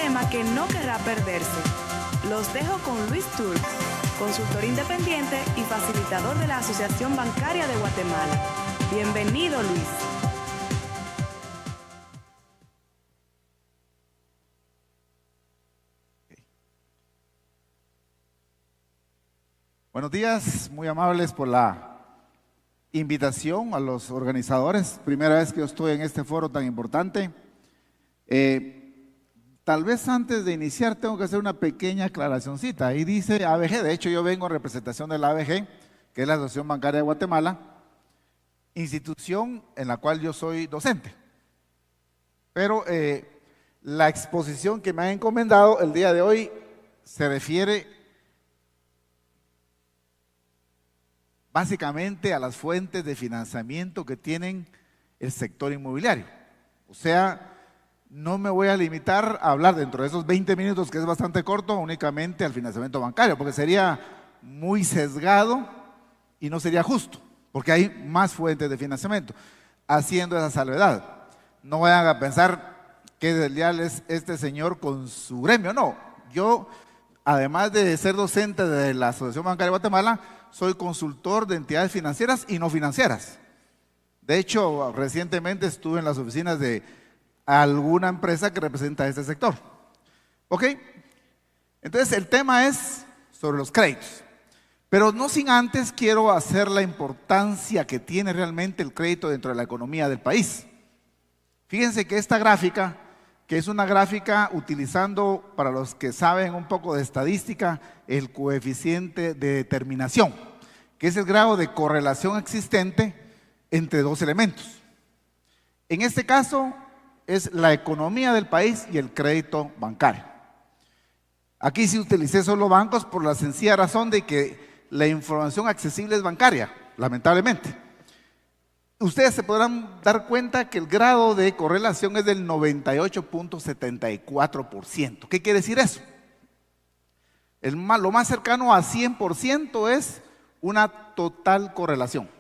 tema que no querrá perderse. Los dejo con Luis Turk, consultor independiente y facilitador de la Asociación Bancaria de Guatemala. Bienvenido, Luis. Buenos días, muy amables por la invitación a los organizadores. Primera vez que yo estoy en este foro tan importante. Tal vez antes de iniciar tengo que hacer una pequeña aclaracioncita. Ahí dice ABG, de hecho yo vengo en representación de la ABG, que es la Asociación Bancaria de Guatemala, institución en la cual yo soy docente. Pero la exposición que me han encomendado el día de hoy se refiere básicamente a las fuentes de financiamiento que tienen el sector inmobiliario. O sea, no me voy a limitar a hablar dentro de esos 20 minutos, que es bastante corto, únicamente al financiamiento bancario, porque sería muy sesgado y no sería justo, porque hay más fuentes de financiamiento. Haciendo esa salvedad, no vayan a pensar que desleal es este señor con su gremio, no. Yo, además de ser docente de la Asociación Bancaria de Guatemala, soy consultor de entidades financieras y no financieras. De hecho, recientemente estuve en las oficinas de alguna empresa que representa este sector. ¿Ok? Entonces, el tema es sobre los créditos. Pero no sin antes quiero hacer la importancia que tiene realmente el crédito dentro de la economía del país. Fíjense que esta gráfica, que es una gráfica utilizando, para los que saben un poco de estadística, el coeficiente de determinación, que es el grado de correlación existente entre dos elementos. En este caso es la economía del país y el crédito bancario. Aquí sí utilicé solo bancos por la sencilla razón de que la información accesible es bancaria, lamentablemente. Ustedes se podrán dar cuenta que el grado de correlación es del 98.74%. ¿Qué quiere decir eso? Lo más cercano a 100% es una total correlación.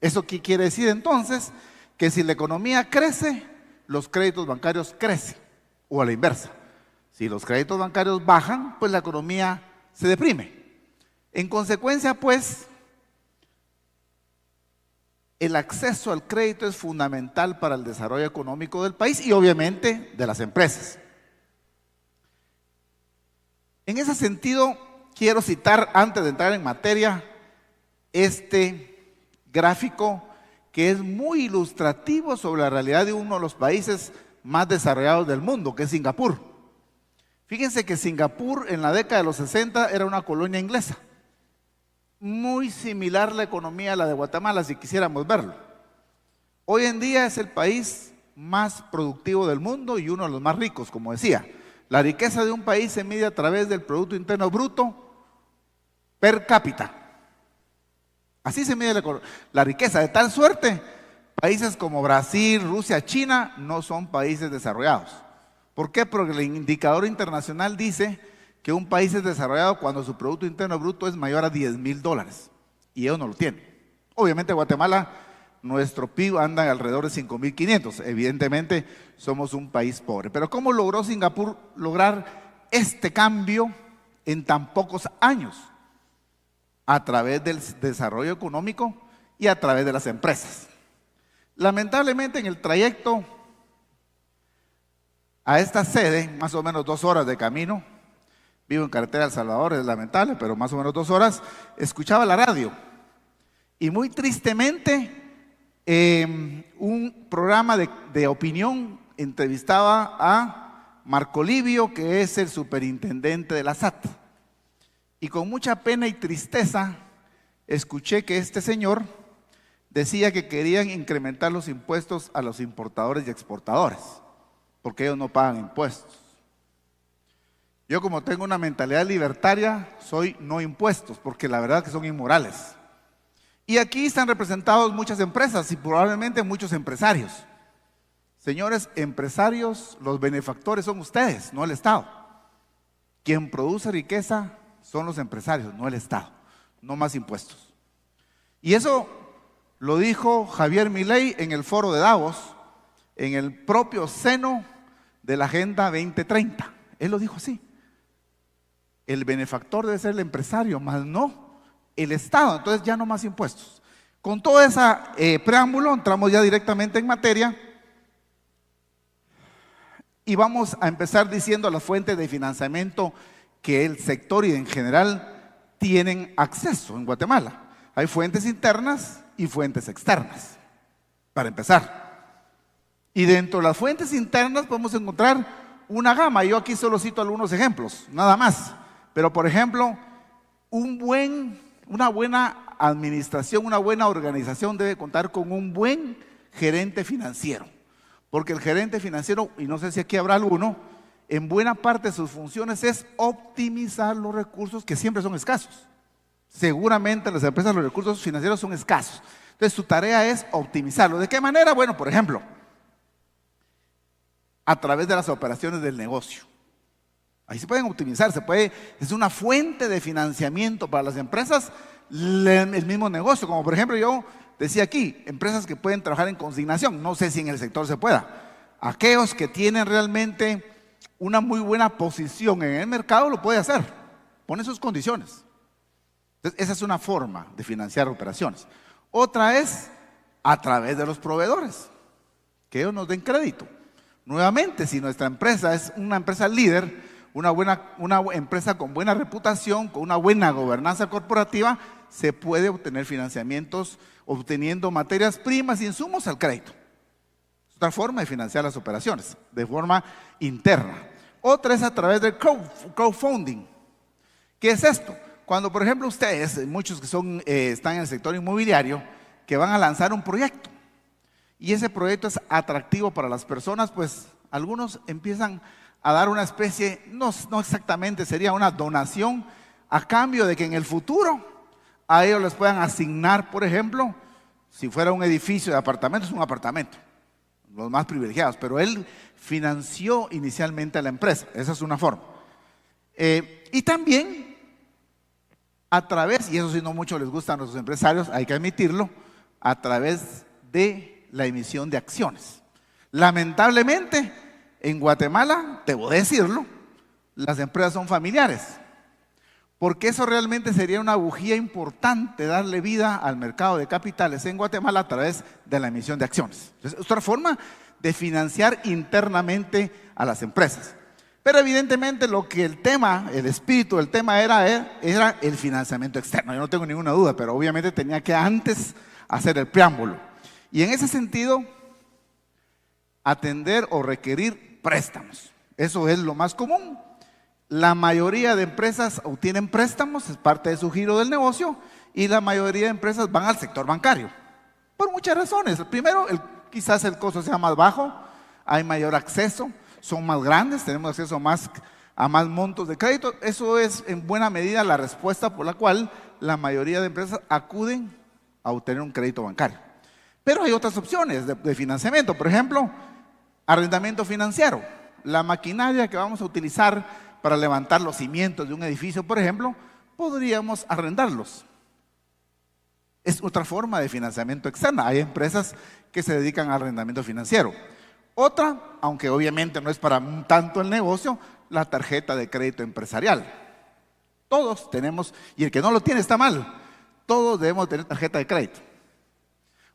¿Eso qué quiere decir entonces? Que si la economía crece, los créditos bancarios crecen, o a la inversa. Si los créditos bancarios bajan, pues la economía se deprime. En consecuencia, pues, el acceso al crédito es fundamental para el desarrollo económico del país y obviamente de las empresas. En ese sentido, quiero citar, antes de entrar en materia, este gráfico que es muy ilustrativo sobre la realidad de uno de los países más desarrollados del mundo, que es Singapur. Fíjense que Singapur en la década de los 60 era una colonia inglesa. Muy similar la economía a la de Guatemala, si quisiéramos verlo. Hoy en día es el país más productivo del mundo y uno de los más ricos, como decía. La riqueza de un país se mide a través del Producto Interno Bruto per cápita. Así se mide la riqueza, de tal suerte, países como Brasil, Rusia, China no son países desarrollados. ¿Por qué? Porque el indicador internacional dice que un país es desarrollado cuando su Producto Interno Bruto es mayor a $10,000 y ellos no lo tienen. Obviamente Guatemala, nuestro PIB anda alrededor de 5,500, evidentemente somos un país pobre. Pero ¿cómo logró Singapur lograr este cambio en tan pocos años? A través del desarrollo económico y a través de las empresas. Lamentablemente en el trayecto a esta sede, más o menos 2 horas de camino, vivo en carretera El Salvador, es lamentable, pero más o menos 2 horas, escuchaba la radio y muy tristemente un programa de opinión entrevistaba a Marco Livio, que es el superintendente de la SAT. Y con mucha pena y tristeza escuché que este señor decía que querían incrementar los impuestos a los importadores y exportadores, porque ellos no pagan impuestos. Yo, como tengo una mentalidad libertaria, soy no impuestos, porque la verdad es que son inmorales. Y aquí están representados muchas empresas y probablemente muchos empresarios. Señores empresarios, los benefactores son ustedes, no el Estado. Quien produce riqueza son los empresarios, no el Estado. No más impuestos. Y eso lo dijo Javier Milei en el foro de Davos, en el propio seno de la Agenda 2030. Él lo dijo así. El benefactor debe ser el empresario, más no el Estado. Entonces ya no más impuestos. Con todo ese preámbulo entramos ya directamente en materia y vamos a empezar diciendo las fuentes de financiamiento que el sector y en general tienen acceso en Guatemala. Hay fuentes internas y fuentes externas, para empezar. Y dentro de las fuentes internas podemos encontrar una gama. Yo aquí solo cito algunos ejemplos, nada más. Pero por ejemplo, una buena administración, una buena organización debe contar con un buen gerente financiero. Porque el gerente financiero, y no sé si aquí habrá alguno, en buena parte de sus funciones es optimizar los recursos que siempre son escasos. Seguramente en las empresas los recursos financieros son escasos. Entonces su tarea es optimizarlo. ¿De qué manera? Bueno, por ejemplo, a través de las operaciones del negocio. Ahí se pueden optimizar, es una fuente de financiamiento para las empresas, el mismo negocio. Como por ejemplo yo decía aquí, empresas que pueden trabajar en consignación. No sé si en el sector se pueda. Aquellos que tienen realmente una muy buena posición en el mercado lo puede hacer. Pone sus condiciones. Entonces, esa es una forma de financiar operaciones. Otra es a través de los proveedores, que ellos nos den crédito. Nuevamente, si nuestra empresa es una empresa líder, una empresa con buena reputación, con una buena gobernanza corporativa, se puede obtener financiamientos obteniendo materias primas y insumos al crédito. Es otra forma de financiar las operaciones, de forma interna. Otra es a través del crowdfunding. ¿Qué es esto? Cuando, por ejemplo, ustedes, muchos que están en el sector inmobiliario, que van a lanzar un proyecto y ese proyecto es atractivo para las personas, pues algunos empiezan a dar una especie, no exactamente, sería una donación a cambio de que en el futuro a ellos les puedan asignar, por ejemplo, si fuera un edificio de apartamentos, un apartamento, los más privilegiados, pero él financió inicialmente a la empresa. Esa es una forma. Y también a través, y eso sí no mucho les gusta a nuestros empresarios, hay que admitirlo, a través de la emisión de acciones. Lamentablemente, en Guatemala, debo decirlo, las empresas son familiares, porque eso realmente sería una bujía importante, darle vida al mercado de capitales en Guatemala a través de la emisión de acciones. Entonces, es otra forma de financiar internamente a las empresas. Pero evidentemente el espíritu del tema era el financiamiento externo. Yo no tengo ninguna duda, pero obviamente tenía que antes hacer el preámbulo. Y en ese sentido, atender o requerir préstamos. Eso es lo más común. La mayoría de empresas obtienen préstamos, es parte de su giro del negocio, y la mayoría de empresas van al sector bancario. Por muchas razones. Primero, quizás el costo sea más bajo, hay mayor acceso, son más grandes, tenemos acceso a más montos de crédito. Eso es en buena medida la respuesta por la cual la mayoría de empresas acuden a obtener un crédito bancario. Pero hay otras opciones de financiamiento. Por ejemplo, arrendamiento financiero. La maquinaria que vamos a utilizar para levantar los cimientos de un edificio, por ejemplo, podríamos arrendarlos. Es otra forma de financiamiento externa. Hay empresas que se dedican al arrendamiento financiero. Otra, aunque obviamente no es para tanto el negocio, la tarjeta de crédito empresarial. Todos tenemos, y el que no lo tiene está mal, todos debemos tener tarjeta de crédito.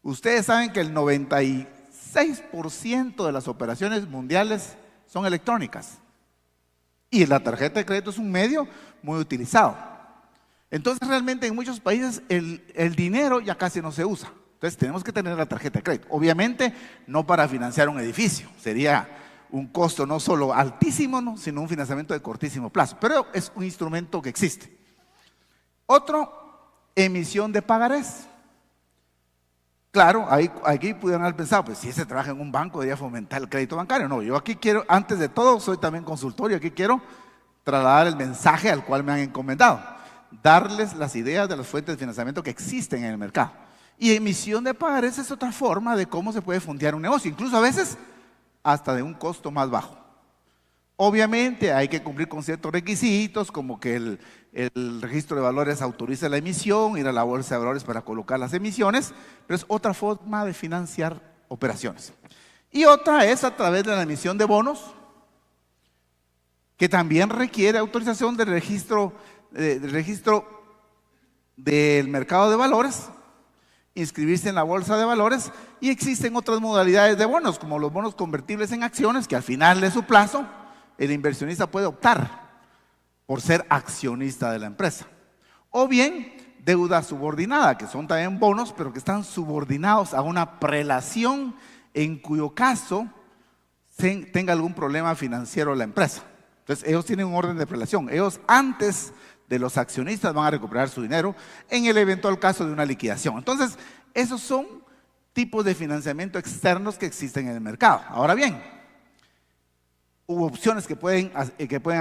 Ustedes saben que el 96% de las operaciones mundiales son electrónicas. Y la tarjeta de crédito es un medio muy utilizado. Entonces realmente en muchos países el dinero ya casi no se usa. Entonces tenemos que tener la tarjeta de crédito. Obviamente no para financiar un edificio. Sería un costo no solo altísimo, sino un financiamiento de cortísimo plazo. Pero es un instrumento que existe. Otro, emisión de pagarés. Claro, aquí pudieran haber pensado, pues si se trabaja en un banco debería fomentar el crédito bancario. No, yo aquí quiero, antes de todo, soy también consultorio, aquí quiero trasladar el mensaje al cual me han encomendado. Darles las ideas de las fuentes de financiamiento que existen en el mercado. Y emisión de pagarés es otra forma de cómo se puede fondear un negocio, incluso a veces hasta de un costo más bajo. Obviamente hay que cumplir con ciertos requisitos, como que el registro de valores autorice la emisión, ir a la bolsa de valores para colocar las emisiones, pero es otra forma de financiar operaciones. Y otra es a través de la emisión de bonos que también requiere autorización del registro del mercado de valores, inscribirse en la bolsa de valores, y existen otras modalidades de bonos, como los bonos convertibles en acciones, que al final de su plazo el inversionista puede optar por ser accionista de la empresa. O bien deuda subordinada, que son también bonos, pero que están subordinados a una prelación en cuyo caso tenga algún problema financiero la empresa. Entonces ellos tienen un orden de prelación. Ellos antes de los accionistas van a recuperar su dinero en el eventual caso de una liquidación. Entonces esos son tipos de financiamiento externos que existen en el mercado. Ahora bien, hubo opciones que pueden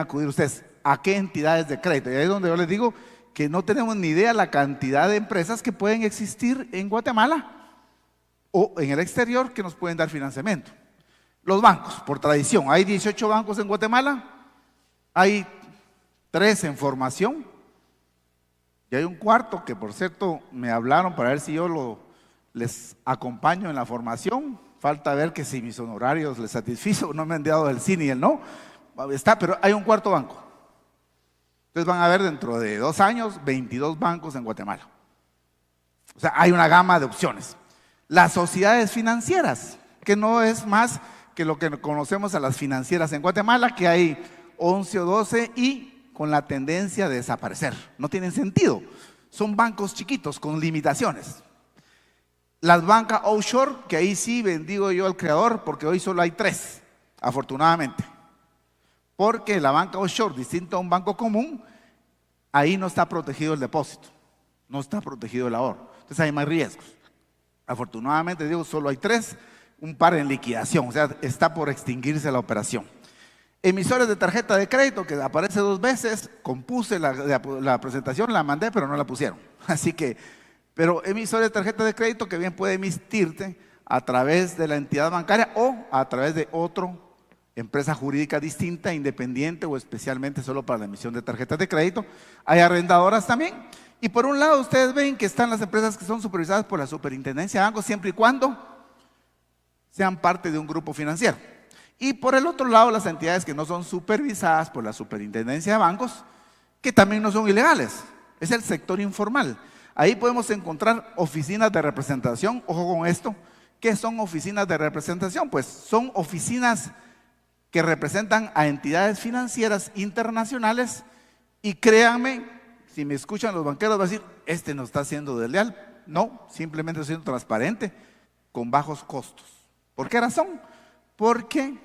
acudir ustedes. ¿A qué entidades de crédito? Y ahí es donde yo les digo que no tenemos ni idea la cantidad de empresas que pueden existir en Guatemala o en el exterior que nos pueden dar financiamiento. Los bancos, por tradición, hay 18 bancos en Guatemala, hay 3 en formación y hay un cuarto que, por cierto, me hablaron para ver si yo les acompaño en la formación. Falta ver que si mis honorarios les satisfizo. No me han dado el sí ni el no. Está, pero hay un cuarto banco. Entonces van a ver dentro de 2 años 22 bancos en Guatemala. O sea, hay una gama de opciones. Las sociedades financieras, que no es más que lo que conocemos a las financieras en Guatemala, que hay 11 o 12 y con la tendencia de desaparecer. No tienen sentido. Son bancos chiquitos con limitaciones. Las bancas offshore, que ahí sí bendigo yo al creador, porque hoy solo hay 3, afortunadamente. Porque la banca offshore, distinto a un banco común, ahí no está protegido el depósito, no está protegido el ahorro. Entonces hay más riesgos. Afortunadamente, digo, solo hay 3, un par en liquidación, o sea, está por extinguirse la operación. Emisores de tarjeta de crédito, que aparece 2 veces, compuse la presentación, la mandé, pero no la pusieron. Así que, pero emisores de tarjeta de crédito que bien puede emitirte a través de la entidad bancaria o a través de otra empresa jurídica distinta, independiente o especialmente solo para la emisión de tarjetas de crédito. Hay arrendadoras también. Y por un lado ustedes ven que están las empresas que son supervisadas por la Superintendencia de Bancos, siempre y cuando sean parte de un grupo financiero. Y por el otro lado, las entidades que no son supervisadas por la Superintendencia de Bancos, que también no son ilegales, es el sector informal. Ahí podemos encontrar oficinas de representación. Ojo con esto, ¿qué son oficinas de representación? Pues son oficinas que representan a entidades financieras internacionales, y créanme, si me escuchan los banqueros van a decir, este no está siendo desleal. No, simplemente está siendo transparente, con bajos costos. ¿Por qué razón? Porque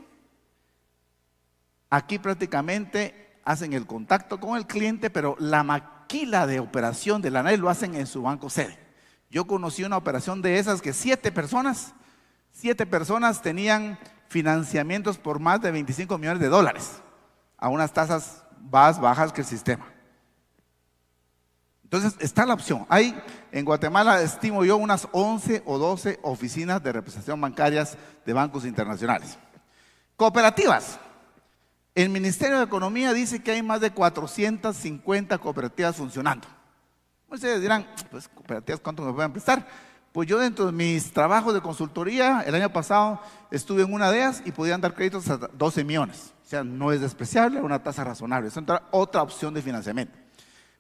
aquí prácticamente hacen el contacto con el cliente, pero la maquila de operación de la NAI lo hacen en su banco sede. Yo conocí una operación de esas que 7 personas tenían financiamientos por más de $25 millones a unas tasas más bajas que el sistema. Entonces está la opción. Hay en Guatemala, estimo yo, unas 11 o 12 oficinas de representación bancarias de bancos internacionales. Cooperativas. El Ministerio de Economía dice que hay más de 450 cooperativas funcionando. Ustedes dirán, pues cooperativas, ¿cuánto me pueden prestar? Pues yo, dentro de mis trabajos de consultoría, el año pasado estuve en una de ellas y podían dar créditos hasta 12 millones. O sea, no es despreciable, una tasa razonable. Es otra opción de financiamiento.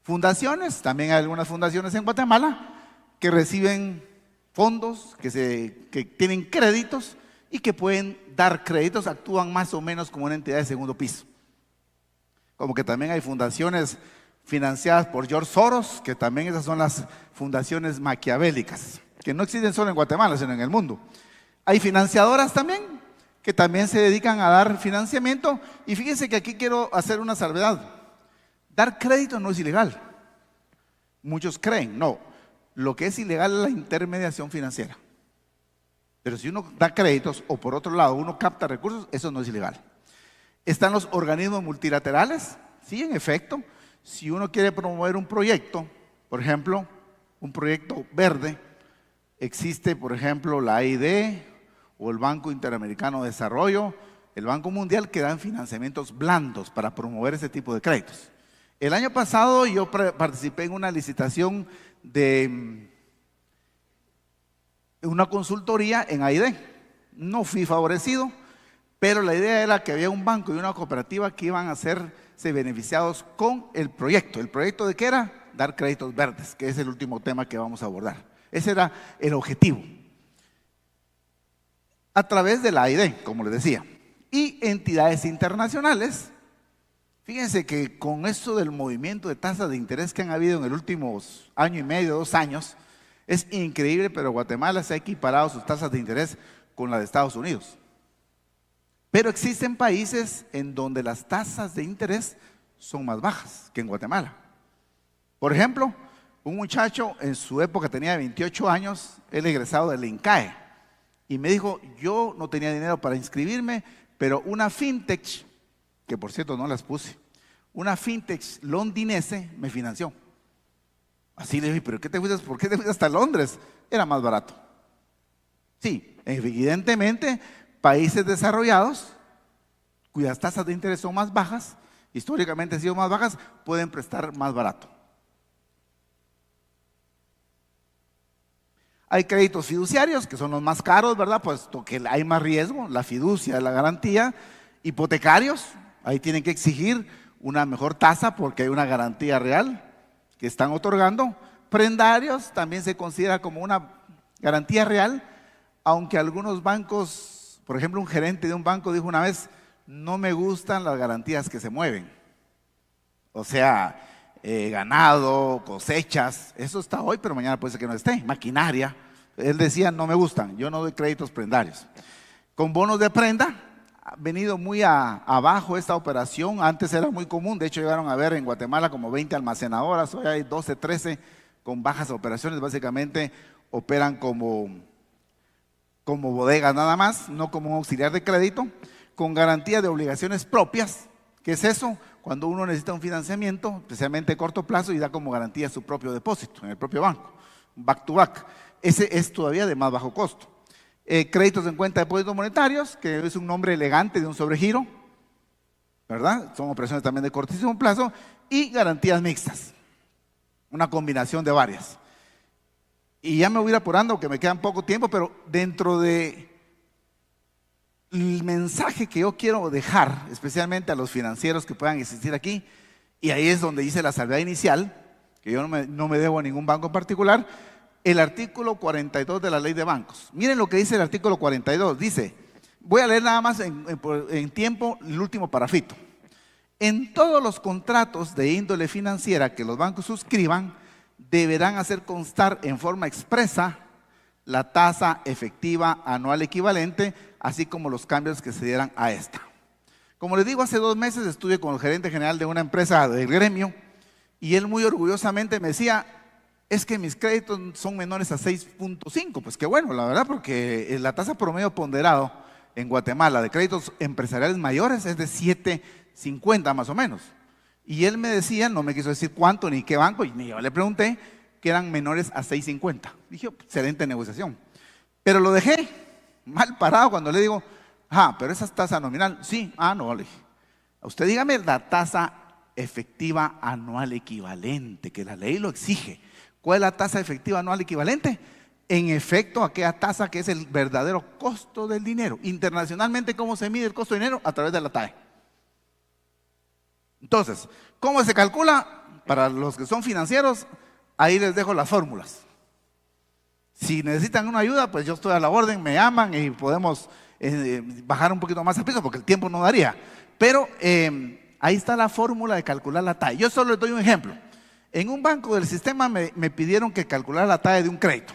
Fundaciones, también hay algunas fundaciones en Guatemala que reciben fondos, que tienen créditos y que pueden dar créditos, actúan más o menos como una entidad de segundo piso. Como que también hay fundaciones financiadas por George Soros, que también esas son las fundaciones maquiavélicas, que no existen solo en Guatemala, sino en el mundo. Hay financiadoras también, que también se dedican a dar financiamiento, y fíjense que aquí quiero hacer una salvedad. Dar crédito no es ilegal. Muchos creen, no. Lo que es ilegal es la intermediación financiera. Pero si uno da créditos o por otro lado uno capta recursos, eso no es ilegal. Están los organismos multilaterales. Sí, en efecto, si uno quiere promover un proyecto, por ejemplo, un proyecto verde, existe, por ejemplo, la AID o el Banco Interamericano de Desarrollo, el Banco Mundial, que dan financiamientos blandos para promover ese tipo de créditos. El año pasado yo participé en una licitación de una consultoría en AID. No fui favorecido, Pero la idea era que había un banco y una cooperativa que iban a hacerse beneficiados con el proyecto. ¿El proyecto de qué era? Dar créditos verdes, que es el último tema que vamos a abordar. Ese era el objetivo. A través de la AID, como les decía. Y entidades internacionales. Fíjense que con esto del movimiento de tasas de interés que han habido en el último año y medio, 2 años, es increíble, pero Guatemala se ha equiparado sus tasas de interés con la de Estados Unidos. Pero existen países en donde las tasas de interés son más bajas que en Guatemala. Por ejemplo, un muchacho en su época tenía 28 años, él egresado del INCAE, y me dijo, yo no tenía dinero para inscribirme, pero una fintech, que por cierto no las puse, una fintech londinense me financió. Así le dije, ¿pero qué te fuiste? ¿Por qué te fuiste hasta Londres? Era más barato. Sí, evidentemente, países desarrollados, cuyas tasas de interés son más bajas, históricamente han sido más bajas, pueden prestar más barato. Hay créditos fiduciarios, que son los más caros, ¿verdad? Puesto que hay más riesgo, la fiducia, la garantía. Hipotecarios, ahí tienen que exigir una mejor tasa porque hay una garantía real que están otorgando. Prendarios también se considera como una garantía real, aunque algunos bancos, por ejemplo, un gerente de un banco dijo una vez, no me gustan las garantías que se mueven. O sea, ganado, cosechas, eso está hoy, pero mañana puede ser que no esté, maquinaria. Él decía, no me gustan, yo no doy créditos prendarios. Con bonos de prenda, ha venido muy abajo esta operación, antes era muy común, de hecho llegaron a ver en Guatemala como 20 almacenadoras, hoy hay 12, 13 con bajas operaciones, básicamente operan como bodegas nada más, no como un auxiliar de crédito, con garantía de obligaciones propias. ¿Qué es eso? Cuando uno necesita un financiamiento, especialmente a corto plazo, y da como garantía su propio depósito en el propio banco, back to back. Ese es todavía de más bajo costo. Créditos en cuenta de depósitos monetarios, que es un nombre elegante de un sobregiro, ¿verdad? Son operaciones también de cortísimo plazo, y garantías mixtas, una combinación de varias. Y ya me voy a ir apurando, que me queda poco tiempo, pero dentro de el mensaje que yo quiero dejar, especialmente a los financieros que puedan existir aquí, y ahí es donde dice la salvedad inicial, que yo no me debo a ningún banco en particular, el artículo 42 de la ley de bancos. Miren lo que dice el artículo 42, dice, voy a leer nada más en tiempo el último parafito. En todos los contratos de índole financiera que los bancos suscriban, deberán hacer constar en forma expresa la tasa efectiva anual equivalente, así como los cambios que se dieran a esta. Como les digo, hace 2 meses estuve con el gerente general de una empresa del gremio y él muy orgullosamente me decía, es que mis créditos son menores a 6.5, pues qué bueno, la verdad, porque la tasa promedio ponderado en Guatemala de créditos empresariales mayores es de 7.50 más o menos. Y él me decía, no me quiso decir cuánto ni qué banco, y ni yo le pregunté, que eran menores a 6.50. Dije, excelente negociación. Pero lo dejé mal parado cuando le digo, pero esa es tasa nominal. Sí, no, le dije. Usted dígame la tasa efectiva anual equivalente, que la ley lo exige. ¿Cuál es la tasa efectiva anual equivalente? En efecto, aquella tasa que es el verdadero costo del dinero. Internacionalmente, ¿cómo se mide el costo del dinero? A través de la TAE. Entonces, ¿cómo se calcula? Para los que son financieros, ahí les dejo las fórmulas. Si necesitan una ayuda, pues yo estoy a la orden, me llaman y podemos bajar un poquito más el piso porque el tiempo no daría. Pero ahí está la fórmula de calcular la TAE. Yo solo les doy un ejemplo. En un banco del sistema me pidieron que calculara la TAE de un crédito,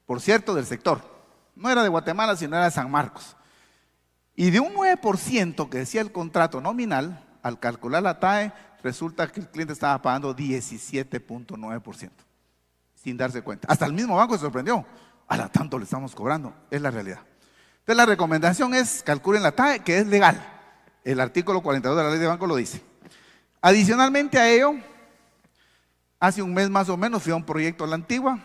por cierto, del sector. No era de Guatemala, sino era de San Marcos. Y de un 9% que decía el contrato nominal, al calcular la TAE, resulta que el cliente estaba pagando 17.9%, sin darse cuenta. Hasta el mismo banco se sorprendió. A tanto le estamos cobrando, es la realidad. Entonces la recomendación es, calculen la TAE, que es legal. El artículo 42 de la ley de banco lo dice. Adicionalmente a ello, hace un mes más o menos fui a un proyecto a la Antigua.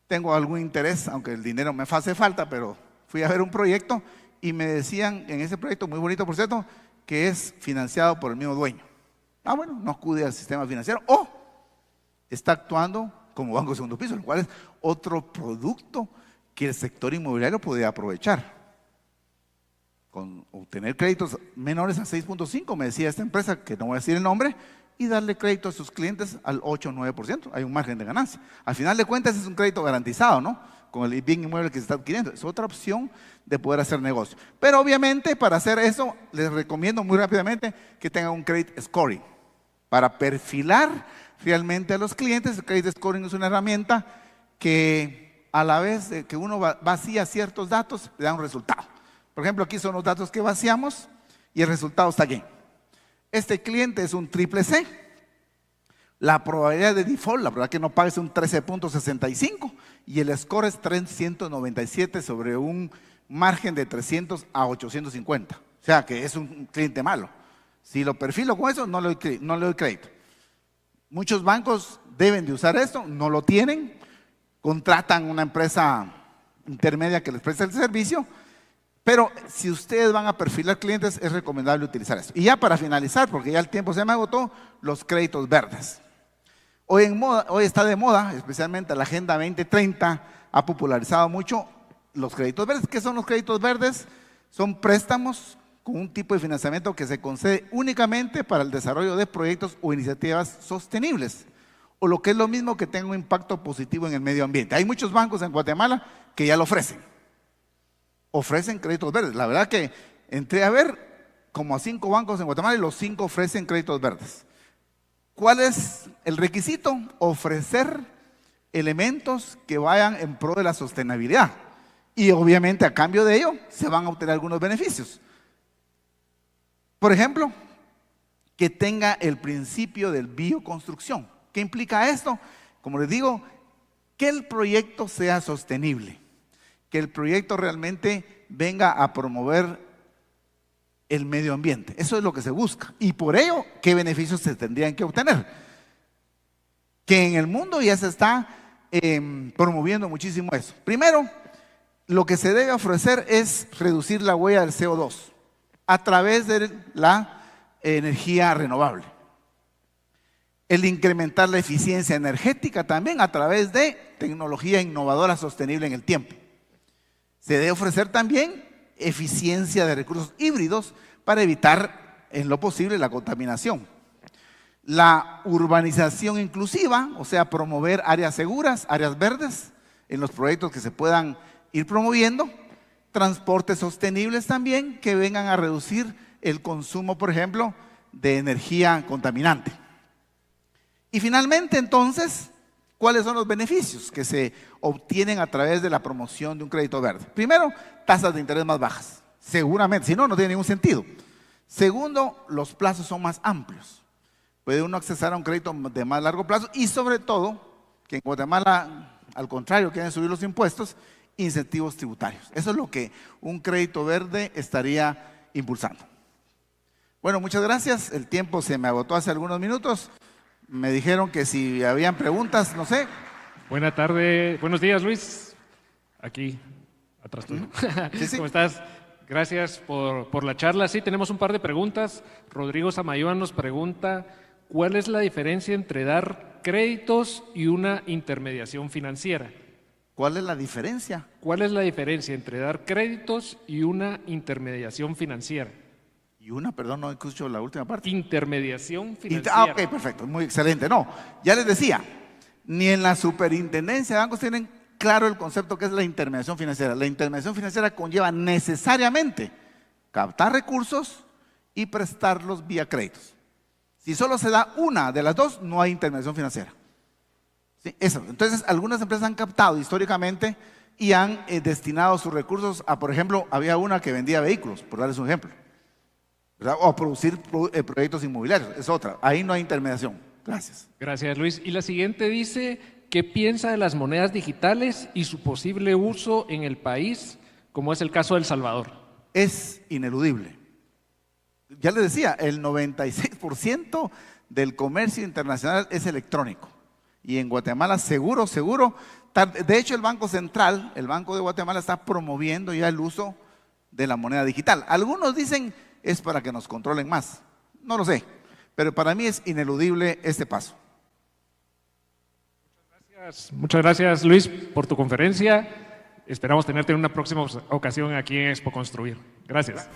Tengo algún interés, aunque el dinero me hace falta, pero fui a ver un proyecto y me decían en ese proyecto, muy bonito por cierto, que es financiado por el mismo dueño. Bueno, no acude al sistema financiero o está actuando como banco de segundo piso, lo cual es otro producto que el sector inmobiliario podría aprovechar. con obtener créditos menores a 6.5, me decía esta empresa, que no voy a decir el nombre, y darle crédito a sus clientes al 8 o 9%. Hay un margen de ganancia. Al final de cuentas es un crédito garantizado, ¿no? Con el bien inmueble que se está adquiriendo. Es otra opción de poder hacer negocio. Pero obviamente para hacer eso les recomiendo muy rápidamente que tengan un credit scoring. Para perfilar realmente a los clientes, el credit scoring es una herramienta que a la vez de que uno vacía ciertos datos, le da un resultado. Por ejemplo, aquí son los datos que vaciamos y el resultado está aquí. Este cliente es un triple C. La probabilidad de default, la probabilidad que no pague es un 13.65 y el score es 397 sobre un margen de 300 a 850. O sea que es un cliente malo. Si lo perfilo con eso, no le doy crédito. Muchos bancos deben de usar esto, no lo tienen, contratan una empresa intermedia que les preste el servicio, pero si ustedes van a perfilar clientes, es recomendable utilizar eso. Y ya para finalizar, porque ya el tiempo se me agotó, los créditos verdes. Hoy está de moda, especialmente la Agenda 2030 ha popularizado mucho los créditos verdes. ¿Qué son los créditos verdes? Son préstamos con un tipo de financiamiento que se concede únicamente para el desarrollo de proyectos o iniciativas sostenibles, o lo que es lo mismo, que tenga un impacto positivo en el medio ambiente. Hay muchos bancos en Guatemala que ya lo ofrecen créditos verdes. La verdad que entré a ver como a 5 bancos en Guatemala y los 5 ofrecen créditos verdes. ¿Cuál es el requisito? Ofrecer elementos que vayan en pro de la sostenibilidad. Y obviamente a cambio de ello se van a obtener algunos beneficios. Por ejemplo, que tenga el principio de bioconstrucción. ¿Qué implica esto? Como les digo, que el proyecto sea sostenible, que el proyecto realmente venga a promover el medio ambiente. Eso es lo que se busca. Y por ello, ¿qué beneficios se tendrían que obtener? Que en el mundo ya se está promoviendo muchísimo eso. Primero, lo que se debe ofrecer es reducir la huella del CO2 a través de la energía renovable. El incrementar la eficiencia energética también a través de tecnología innovadora sostenible en el tiempo. Se debe ofrecer también eficiencia de recursos híbridos para evitar en lo posible la contaminación. La urbanización inclusiva, o sea, promover áreas seguras, áreas verdes en los proyectos que se puedan ir promoviendo. Transportes sostenibles también que vengan a reducir el consumo, por ejemplo, de energía contaminante. Y finalmente, entonces, ¿cuáles son los beneficios que se obtienen a través de la promoción de un crédito verde? Primero, tasas de interés más bajas. Seguramente, si no, no tiene ningún sentido. Segundo, los plazos son más amplios. Puede uno accesar a un crédito de más largo plazo y sobre todo, que en Guatemala, al contrario, quieren subir los impuestos, incentivos tributarios. Eso es lo que un crédito verde estaría impulsando. Bueno, muchas gracias. El tiempo se me agotó hace algunos minutos. Me dijeron que si habían preguntas, no sé. Buena tarde, buenos días, Luis. Aquí, atrás tuyo. Sí, sí. ¿Cómo estás? Gracias por la charla. Sí, tenemos un par de preguntas. Rodrigo Samayoa nos pregunta, ¿cuál es la diferencia entre dar créditos y una intermediación financiera? ¿Cuál es la diferencia? ¿Cuál es la diferencia entre dar créditos y una intermediación financiera? Y una, perdón, no escucho la última parte. Intermediación financiera. Ok, perfecto, muy excelente. No, ya les decía, ni en la superintendencia de bancos tienen claro el concepto que es la intermediación financiera. La intermediación financiera conlleva necesariamente captar recursos y prestarlos vía créditos. Si solo se da una de las dos, no hay intermediación financiera. Sí, eso. Entonces, algunas empresas han captado históricamente y han destinado sus recursos a, por ejemplo, había una que vendía vehículos, por darles un ejemplo, ¿verdad? O a producir proyectos inmobiliarios, es otra. Ahí no hay intermediación. Gracias. Gracias, Luis. Y la siguiente dice, ¿qué piensa de las monedas digitales y su posible uso en el país, como es el caso de El Salvador? Es ineludible. Ya les decía, el 96% del comercio internacional es electrónico. Y en Guatemala seguro, de hecho el Banco Central, el Banco de Guatemala está promoviendo ya el uso de la moneda digital. Algunos dicen es para que nos controlen más, no lo sé, pero para mí es ineludible este paso. Muchas gracias, Luis, por tu conferencia. esperamos tenerte en una próxima ocasión aquí en Expo Construir. Gracias.